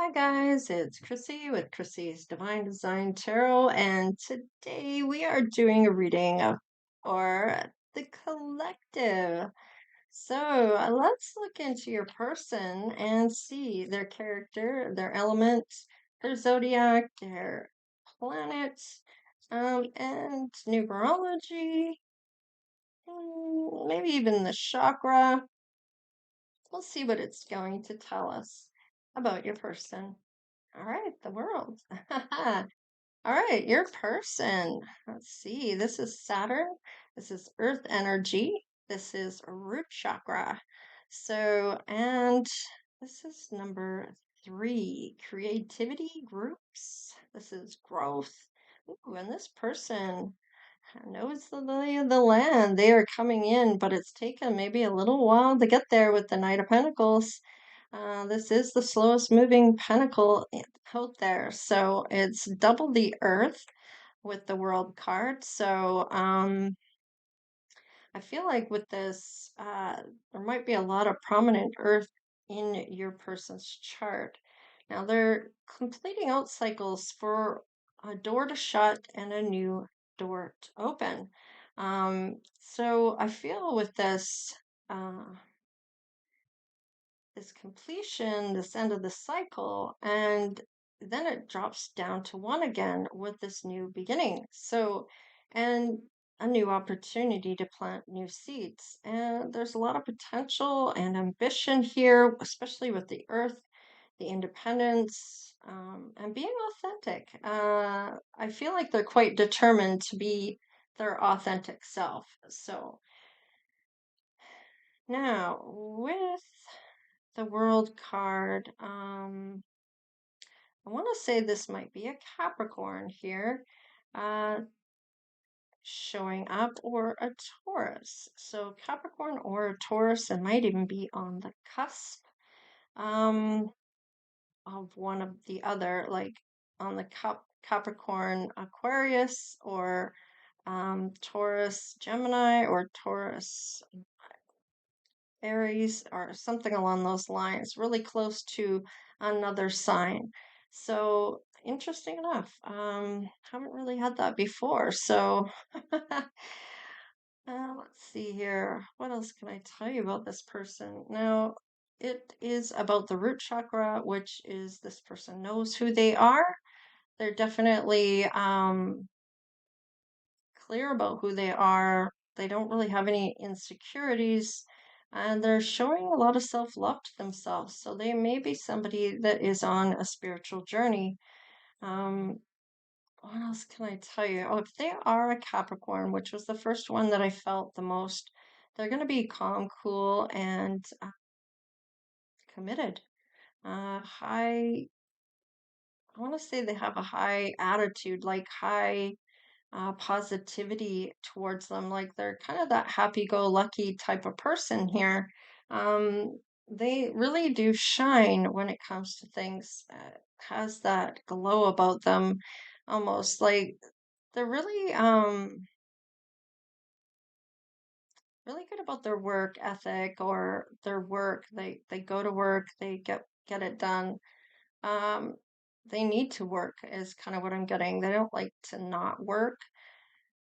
Hi guys, it's Chrissy with Chrissy's Divine Design Tarot, and today we are doing a reading of for the collective. So let's look into your person and see their character, their elements, their zodiac, their planets, and numerology, maybe even the chakra. We'll see what it's going to tell us about your person. All right, the world. All right, your person. Let's see. This is Saturn. This is Earth energy. This is root chakra. And this is number three, creativity groups. This is growth. Ooh, and this person knows the lay of the land. They are coming in, but it's taken maybe a little while to get there with the Knight of Pentacles. This is the slowest moving pentacle out there. So it's double the Earth with the World card. I feel like with this, there might be a lot of prominent Earth in your person's chart. Now they're completing out cycles for a door to shut and a new door to open. So I feel with this completion, this end of the cycle, and then it drops down to one again with this new beginning. And a new opportunity to plant new seeds. And there's a lot of potential and ambition here, especially with the earth, the independence, and being authentic. I feel like they're quite determined to be their authentic self. So now with the world card. I want to say this might be a Capricorn here, uh, showing up, or a Taurus. So Capricorn or a Taurus, it might even be on the cusp um, of one of the other, like on the Capricorn Aquarius, or Taurus Gemini, or Taurus Aries, or something along those lines, really close to another sign. So interesting enough. Haven't really had that before. So let's see here. What else can I tell you about this person? Now, it is about the root chakra, which is this person knows who they are. They're definitely clear about who they are. They don't really have any insecurities, and they're showing a lot of self love to themselves. So they may be somebody that is on a spiritual journey. Um, what else can I tell you? Oh, if they are a Capricorn, which was the first one that I felt the most, they're going to be calm, cool, and committed. High, I want to say they have a high attitude, like high positivity towards them. Like they're kind of that happy-go-lucky type of person here. Um, they really do shine when it comes to things. Has that glow about them, almost like they're really good about their work ethic or their work. They go to work, they get it done. Um, they need to work is kind of what I'm getting. They don't like to not work.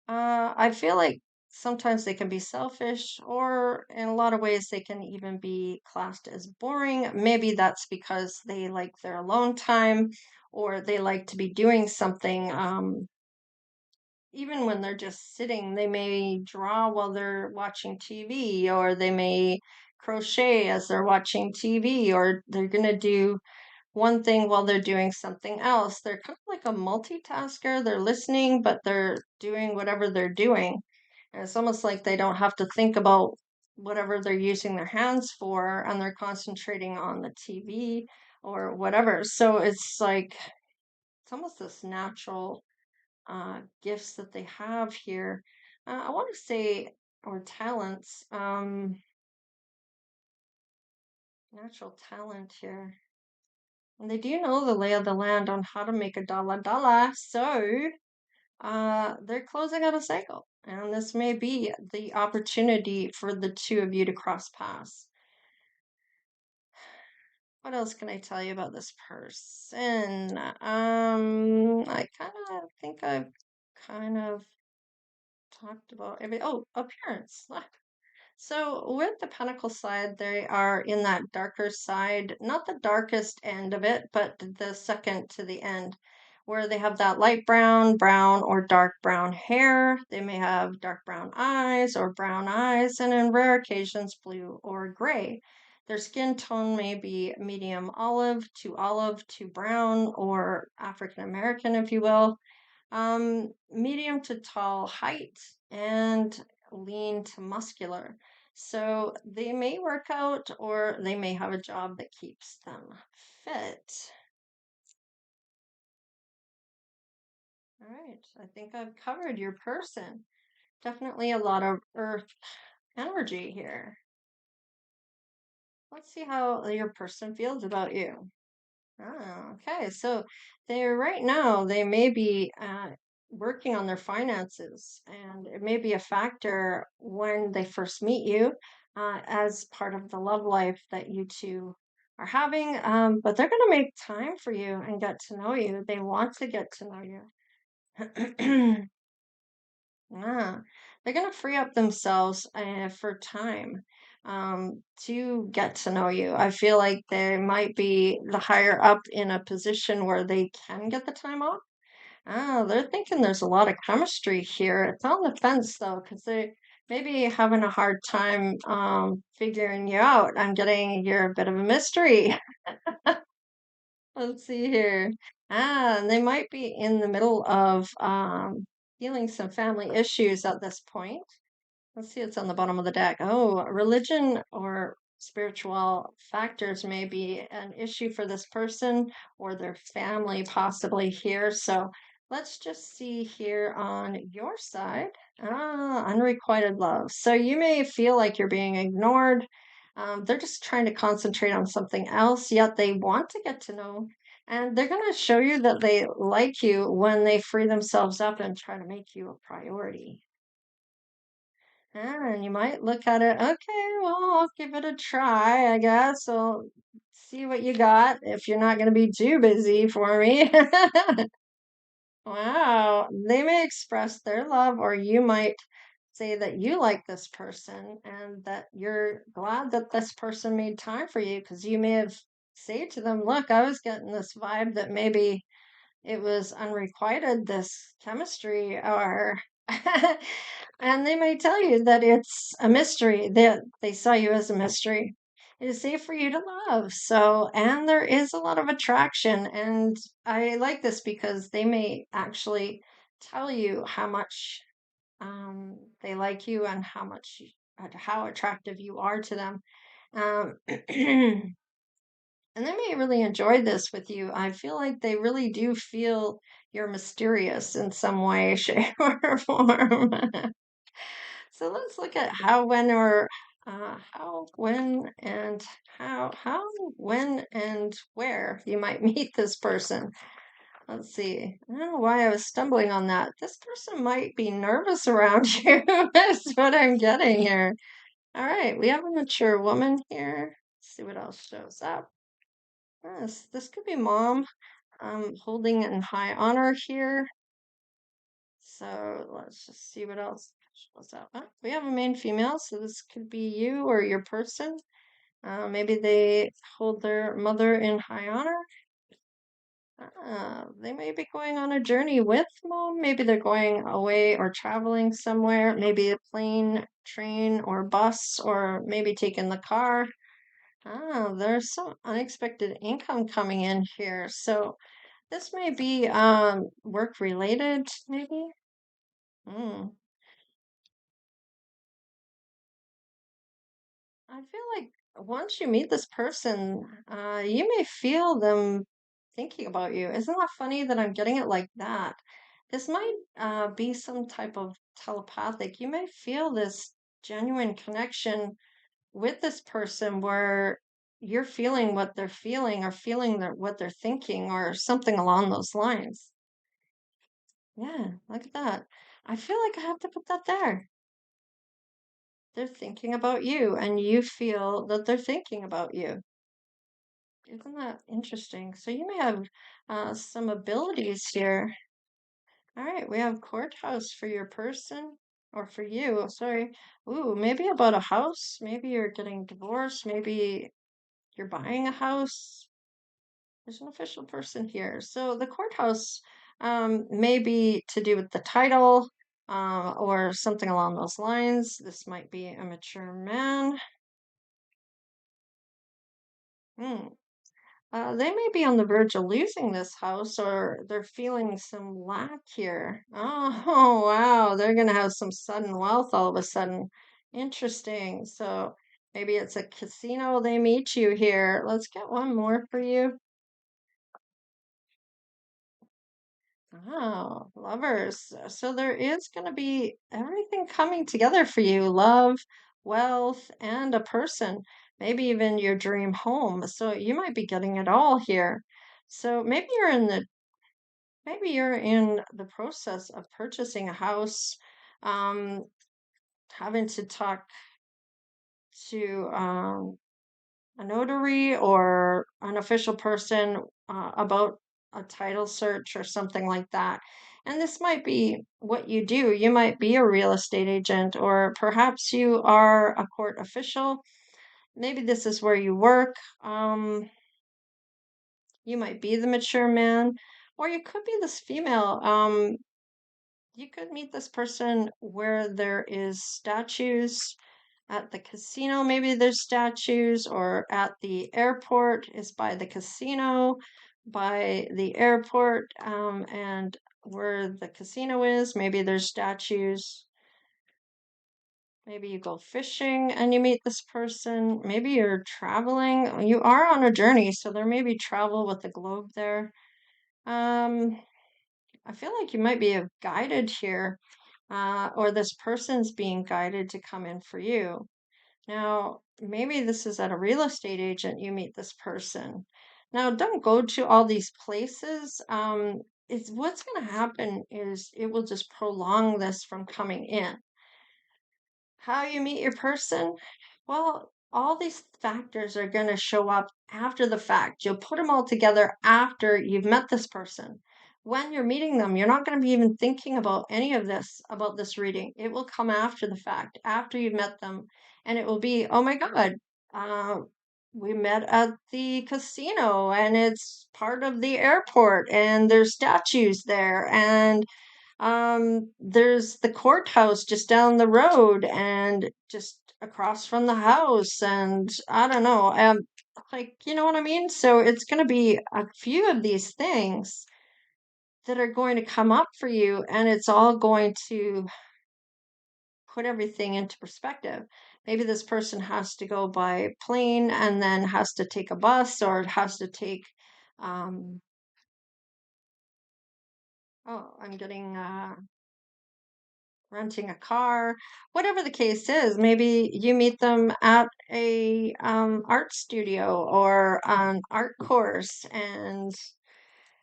I feel like sometimes they can be selfish, or in a lot of ways, they can even be classed as boring. Maybe that's because they like their alone time, or they like to be doing something. Even when they're just sitting, they may draw while they're watching TV, or they may crochet as they're watching TV, or they're going to do one thing while they're doing something else. They're kind of like a multitasker. They're listening, but they're doing whatever they're doing. And it's almost like they don't have to think about whatever they're using their hands for, and they're concentrating on the TV or whatever. So it's like, it's almost this natural gifts that they have here. I want to say, or talents, natural talent here. And they do know the lay of the land on how to make a dollar dollar. So they're closing out a cycle. And this may be the opportunity for the two of you to cross paths. What else can I tell you about this person? I kind of think I've kind of talked about every. Oh, appearance. So with the pentacle side, they are in that darker side, not the darkest end of it, but the second to the end, where they have that light brown, brown, or dark brown hair. They may have dark brown eyes, and in rare occasions, blue or gray. Their skin tone may be medium olive to brown, or African American, if you will, medium to tall height, and lean to muscular. So they may work out or they may have a job that keeps them fit. All right, I think I've covered your person. Definitely a lot of earth energy here. Let's see how your person feels about you. Oh, okay. So right now they may be working on their finances, and it may be a factor when they first meet you as part of the love life that you two are having. But they're going to make time for you and get to know you. They want to get to know you. Yeah, they're going to free up themselves for time to get to know you. I feel like they might be the higher up in a position where they can get the time off. Oh, they're thinking there's a lot of chemistry here. It's on the fence though, because they maybe having a hard time figuring you out. I'm getting you're a bit of a mystery. Let's see here. And they might be in the middle of healing some family issues at this point. Let's see, it's on the bottom of the deck. Oh, religion or spiritual factors may be an issue for this person or their family, possibly here. So let's just see here on your side. Unrequited love. So you may feel like you're being ignored. They're just trying to concentrate on something else, yet they want to get to know. And they're going to show you that they like you when they free themselves up and try to make you a priority. And you might look at it, okay, well, I'll give it a try, I guess. I'll see what you got if you're not going to be too busy for me. Wow. They may express their love, or you might say that you like this person and that you're glad that this person made time for you because you may have said to them, look, I was getting this vibe that maybe it was unrequited, this chemistry, or and they may tell you that it's a mystery, that they saw you as a mystery. It is safe for you to love. So, and there is a lot of attraction. And I like this because they may actually tell you how much they like you and how attractive you are to them. Um, And they may really enjoy this with you. I feel like they really do feel you're mysterious in some way, shape, or form. So let's look at how, when, and where you might meet this person. Let's see. I don't know why I was stumbling on that. This person might be nervous around you, is what I'm getting here. All right, we have a mature woman here. Let's see what else shows up. Yes, this could be mom. Holding in high honor here. So let's just see what else shows up. We have a main female, so this could be you or your person. Maybe they hold their mother in high honor. They may be going on a journey with mom. Maybe they're going away or traveling somewhere. Maybe a plane, train, or bus, or maybe taking the car. There's some unexpected income coming in here. So this may be work related, maybe. Mm. I feel like once you meet this person, you may feel them thinking about you. Isn't that funny that I'm getting it like that? This might be some type of telepathic. You may feel this genuine connection with this person where you're feeling what they're feeling or feeling what they're thinking or something along those lines. Yeah, look at that. I feel like I have to put that there. They're thinking about you, and you feel that they're thinking about you. Isn't that interesting? So you may have some abilities here. All right, we have courthouse for your person or for you. Sorry. Ooh, maybe about a house. Maybe you're getting divorced. Maybe you're buying a house. There's an official person here. So the courthouse may be to do with the title or something along those lines. This might be a mature man. Hmm. They may be on the verge of losing this house or they're feeling some lack here. Oh, wow. They're going to have some sudden wealth all of a sudden. Interesting. So maybe it's a casino they meet you here. Let's get one more for you. Oh, lovers. So there is going to be everything coming together for you, love, wealth, and a person, maybe even your dream home. So you might be getting it all here. So maybe you're in the process of purchasing a house, um, having to talk to a notary or an official person about a title search or something like that. And this might be what you do. You might be a real estate agent, or perhaps you are a court official. Maybe this is where you work. You might be the mature man, or you could be this female. You could meet this person where there is statues at the casino. Maybe there's statues, or at the airport is by the casino, by the airport, and where the casino is, maybe there's statues. Maybe you go fishing and you meet this person. Maybe you're traveling. You are on a journey, so there may be travel with the globe there. Um, I feel like you might be guided here, or this person's being guided to come in for you. Now, maybe this is at a real estate agent, you meet this person. Now, don't go to all these places. It's what's going to happen is it will just prolong this from coming in. How you meet your person? Well, all these factors are going to show up after the fact. You'll put them all together after you've met this person. When you're meeting them, you're not going to be even thinking about any of this, about this reading. It will come after the fact, after you've met them, and it will be, oh my God, uh, we met at the casino and it's part of the airport and there's statues there and there's the courthouse just down the road and just across from the house, and I don't know, like, you know what I mean? So it's going to be a few of these things that are going to come up for you, and it's all going to put everything into perspective. Maybe this person has to go by plane and then has to take a bus or has to take, um, oh, I'm getting renting a car, whatever the case is. Maybe you meet them at a art studio or an art course, and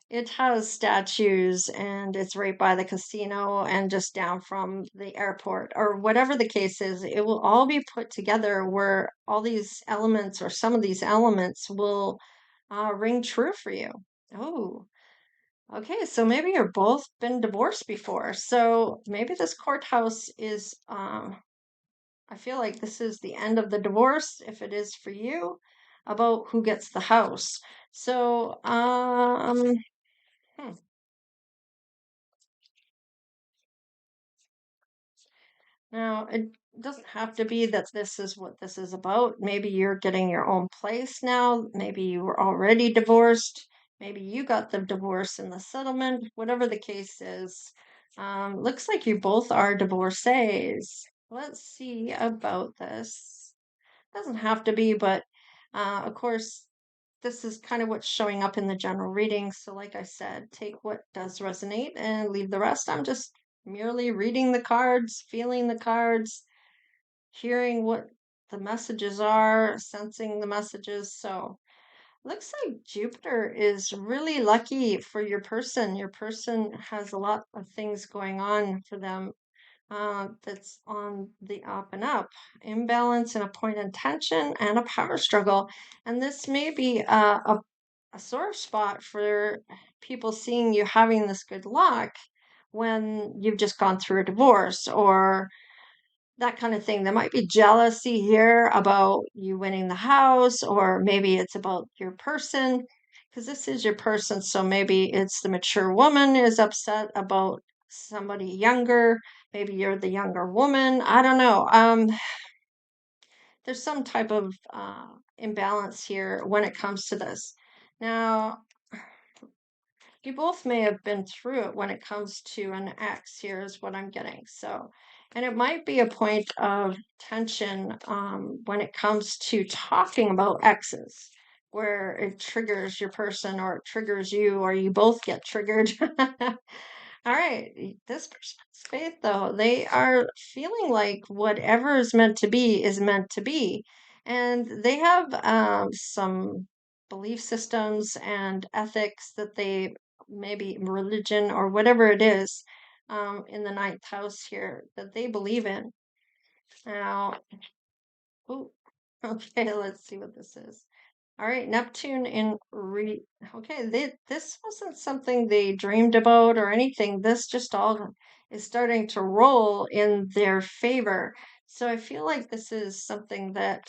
it has statues, and it's right by the casino and just down from the airport, or whatever the case is. It will all be put together where all these elements, or some of these elements, will ring true for you. Oh. Okay, so maybe you're both been divorced before. So maybe this courthouse is, I feel like this is the end of the divorce, if it is for you, about who gets the house. So, hmm. Now, it doesn't have to be that this is what this is about. Maybe you're getting your own place now. Maybe you were already divorced. Maybe you got the divorce in the settlement. Whatever the case is, looks like you both are divorcees. Let's see about this. Doesn't have to be, but of course, this is kind of what's showing up in the general reading. So, like I said, take what does resonate and leave the rest. I'm just merely reading the cards, feeling the cards, hearing what the messages are, sensing the messages. So, looks like Jupiter is really lucky for your person. Your person has a lot of things going on for them. that's on the up and up. Imbalance in a point of tension and a power struggle. And this may be a sore spot for people seeing you having this good luck when you've just gone through a divorce or that kind of thing. There might be jealousy here about you winning the house, or maybe it's about your person, because this is your person. So maybe it's the mature woman is upset about somebody younger. Maybe you're the younger woman. I don't know. There's some type of imbalance here when it comes to this. Now, you both may have been through it when it comes to an ex, here is what I'm getting. So, and it might be a point of tension when it comes to talking about exes, where it triggers your person or it triggers you, or you both get triggered. All right, this person's faith, though, they are feeling like whatever is meant to be is meant to be. And they have some belief systems and ethics that they maybe religion or whatever it is in the ninth house here that they believe in. Now, ooh, okay, let's see what this is. All right, Neptune in okay, this wasn't something they dreamed about or anything. This just all is starting to roll in their favor. So I feel like this is something that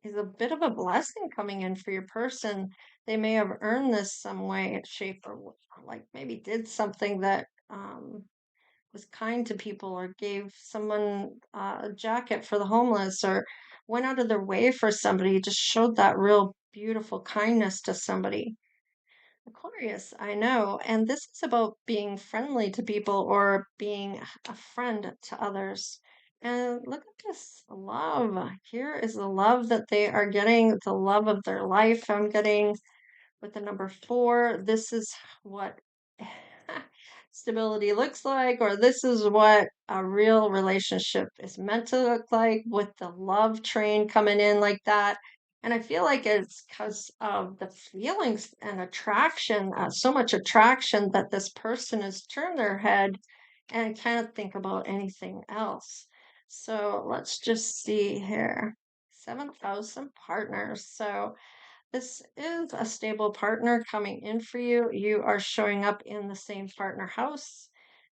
is a bit of a blessing coming in for your person. They may have earned this some way, shape, or like maybe did something that was kind to people, or gave someone a jacket for the homeless, or went out of their way for somebody, just showed that real beautiful kindness to somebody. Aquarius, I know. And this is about being friendly to people or being a friend to others. And look at this love. Here is the love that they are getting, the love of their life. I'm getting with the number 4. This is what stability looks like, or this is what a real relationship is meant to look like, with the love train coming in like that. And I feel like it's because of the feelings and attraction, so much attraction, that this person has turned their head and can't think about anything else. So let's just see here. 7,000 partners. So this is a stable partner coming in for you. You are showing up in the same partner house,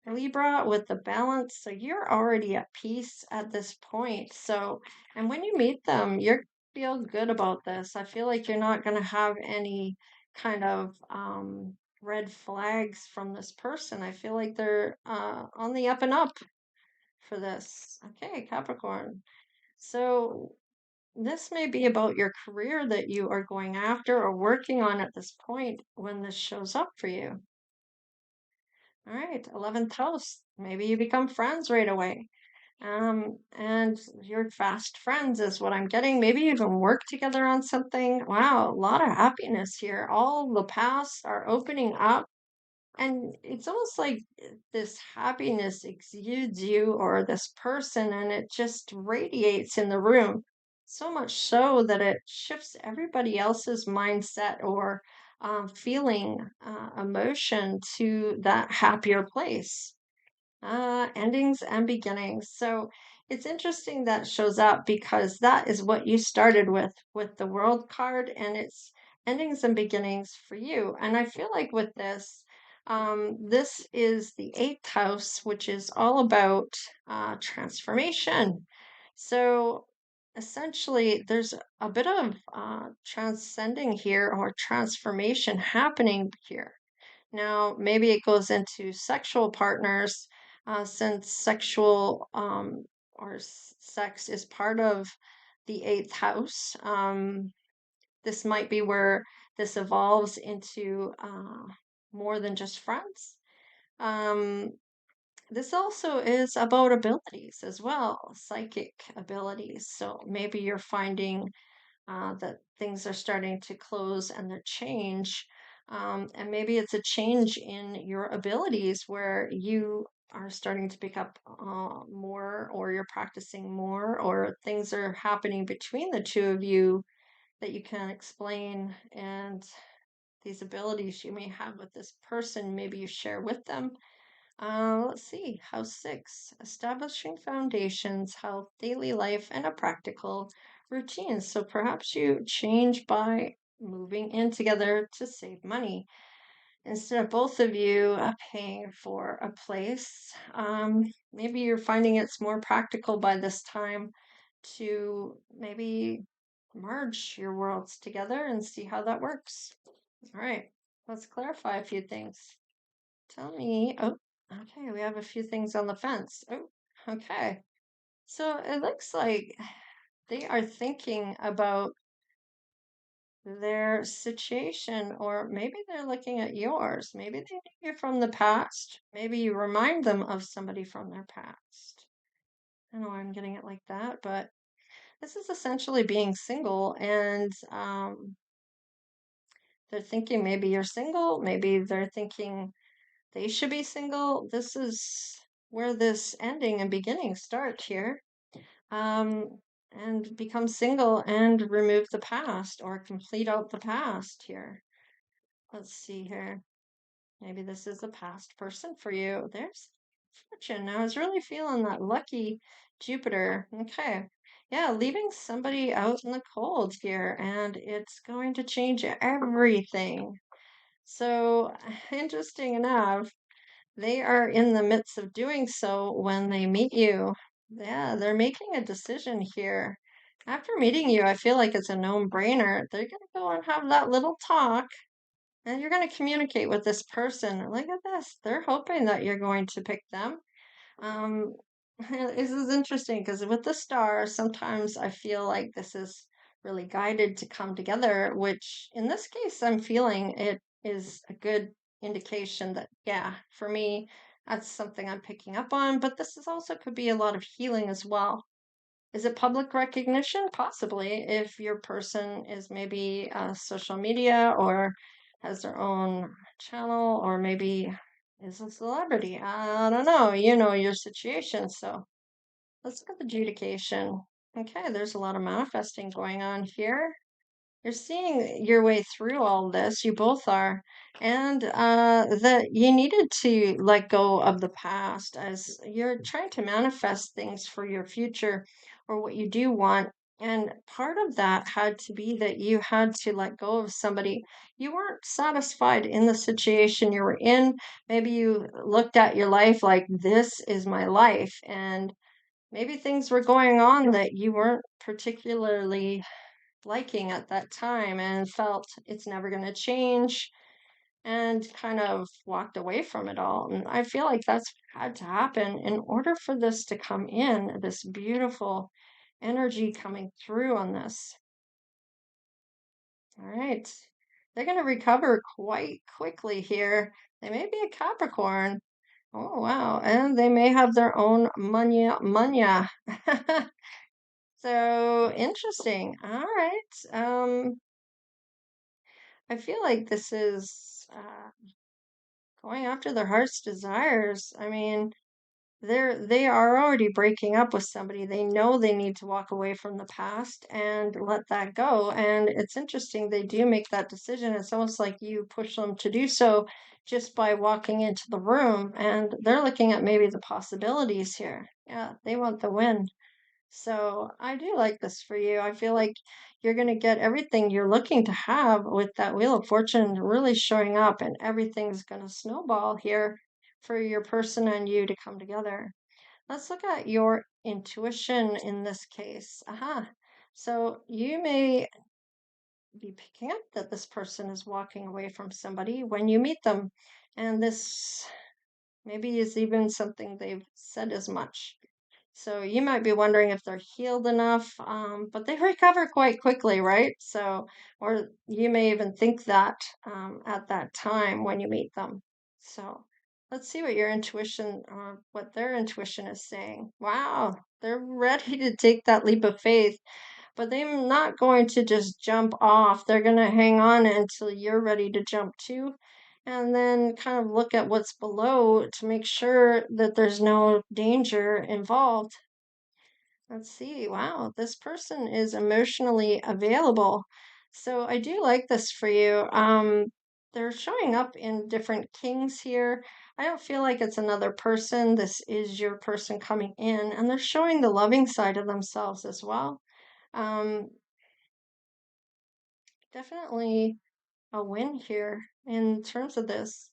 Libra, with the balance. So you're already at peace at this point. So, and when you meet them, you're feel good about this. I feel like you're not going to have any kind of red flags from this person. I feel like they're on the up and up for this. Okay, Capricorn. So this may be about your career that you are going after or working on at this point when this shows up for you. All right, 11th house. Maybe you become friends right away. And you're fast friends is what I'm getting. Maybe you even work together on something. Wow, a lot of happiness here. All the paths are opening up. And it's almost like this happiness exudes you or this person, and it just radiates in the room. So much so that it shifts everybody else's mindset or feeling, emotion to that happier place. Endings and beginnings. So it's interesting that shows up because that is what you started with the world card, and it's endings and beginnings for you. And I feel like with this, this is the eighth house, which is all about transformation. So essentially, there's a bit of transcending here or transformation happening here. Now, maybe it goes into sexual partners, since sexual or sex is part of the eighth house. This might be where this evolves into more than just friends. Um, this also is about abilities as well, psychic abilities. So maybe you're finding that things are starting to close and they change. And maybe it's a change in your abilities where you are starting to pick up more, or you're practicing more, or things are happening between the two of you that you can explain. And these abilities you may have with this person, maybe you share with them. Let's see. House six, establishing foundations, health, daily life, and a practical routine. So perhaps you change by moving in together to save money. Instead of both of you paying for a place, maybe you're finding it's more practical by this time to maybe merge your worlds together and see how that works. All right, let's clarify a few things. Tell me. Oh, okay, we have a few things on the fence. Oh, okay. So it looks like they are thinking about their situation, or maybe they're looking at yours. Maybe they knew you from the past. Maybe you remind them of somebody from their past. I don't know why I'm getting it like that, but this is essentially being single, and they're thinking maybe you're single, maybe they're thinking they should be single. This is where this ending and beginning start here. And become single and remove the past or complete out the past here. Let's see here. Maybe this is a past person for you. There's fortune. I was really feeling that lucky Jupiter. Okay. Yeah, leaving somebody out in the cold here, and it's going to change everything. So, interesting enough, they are in the midst of doing so when they meet you. Yeah, they're making a decision here. After meeting you, I feel like it's a no-brainer. They're going to go and have that little talk, and you're going to communicate with this person. Look at this. They're hoping that you're going to pick them. Um, this is interesting because with the stars, sometimes I feel like this is really guided to come together, which in this case, I'm feeling it is a good indication that, yeah, for me, that's something I'm picking up on. But this is also could be a lot of healing as well. Is it public recognition? Possibly, if your person is maybe social media or has their own channel or maybe is a celebrity. I don't know. You know your situation. So let's look at the adjudication. Okay, there's a lot of manifesting going on here. You're seeing your way through all this. You both are. And that you needed to let go of the past as you're trying to manifest things for your future or what you do want. And part of that had to be that you had to let go of somebody. You weren't satisfied in the situation you were in. Maybe you looked at your life like, this is my life. And maybe things were going on that you weren't particularly liking at that time and felt it's never going to change and kind of walked away from it all. And I feel like that's had to happen in order for this to come in, this beautiful energy coming through on this. All right. They're going to recover quite quickly here. They may be a Capricorn. Oh, wow. And they may have their own mania. So interesting. All right. I feel like this is going after their heart's desires. I mean, they are already breaking up with somebody. They know they need to walk away from the past and let that go. And it's interesting, they do make that decision. It's almost like you push them to do so just by walking into the room. And they're looking at maybe the possibilities here. Yeah, they want the win. So I do like this for you. I feel like you're going to get everything you're looking to have with that Wheel of Fortune really showing up, and everything's going to snowball here for your person and you to come together. Let's look at your intuition in this case. Aha. So you may be picking up that this person is walking away from somebody when you meet them. And this maybe is even something they've said as much. So you might be wondering if they're healed enough, but they recover quite quickly, right? So, or you may even think that at that time when you meet them. So let's see what your intuition, what their intuition is saying. Wow, they're ready to take that leap of faith, but they're not going to just jump off. They're going to hang on until you're ready to jump too. And then kind of look at what's below to make sure that there's no danger involved. Let's see. Wow, this person is emotionally available. So I do like this for you. They're showing up in different kings here. I don't feel like it's another person. This is your person coming in, and they're showing the loving side of themselves as well. Um, Definitely a win here in terms of this.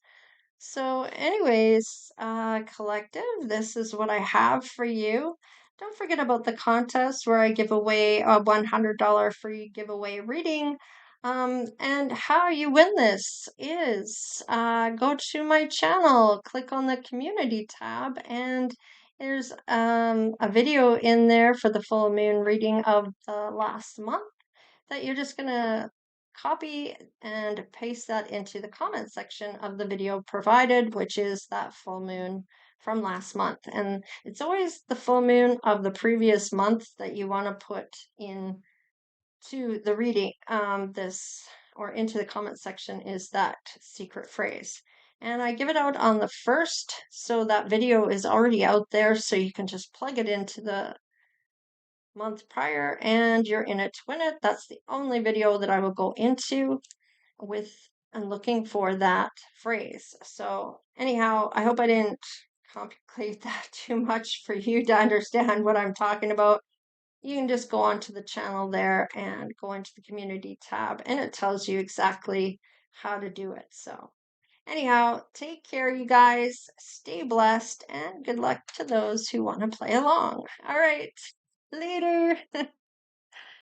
So, anyways, collective, this is what I have for you. Don't forget about the contest where I give away a $100 free giveaway reading. And how you win this is go to my channel, click on the community tab, and there's a video in there for the full moon reading of the last month that you're just going to copy and paste that into the comment section of the video provided, which is that full moon from last month. And it's always the full moon of the previous month that you want to put in to the reading, this or into the comment section is that secret phrase. And I give it out on the first, so that video is already out there, so you can just plug it into the month prior and you're in it to win it. That's the only video that I will go into with and looking for that phrase. So anyhow, I hope I didn't complicate that too much for you to understand what I'm talking about. You can just go onto the channel there and go into the community tab and it tells you exactly how to do it. So anyhow, take care, you guys. Stay blessed and good luck to those who want to play along. All right. Later.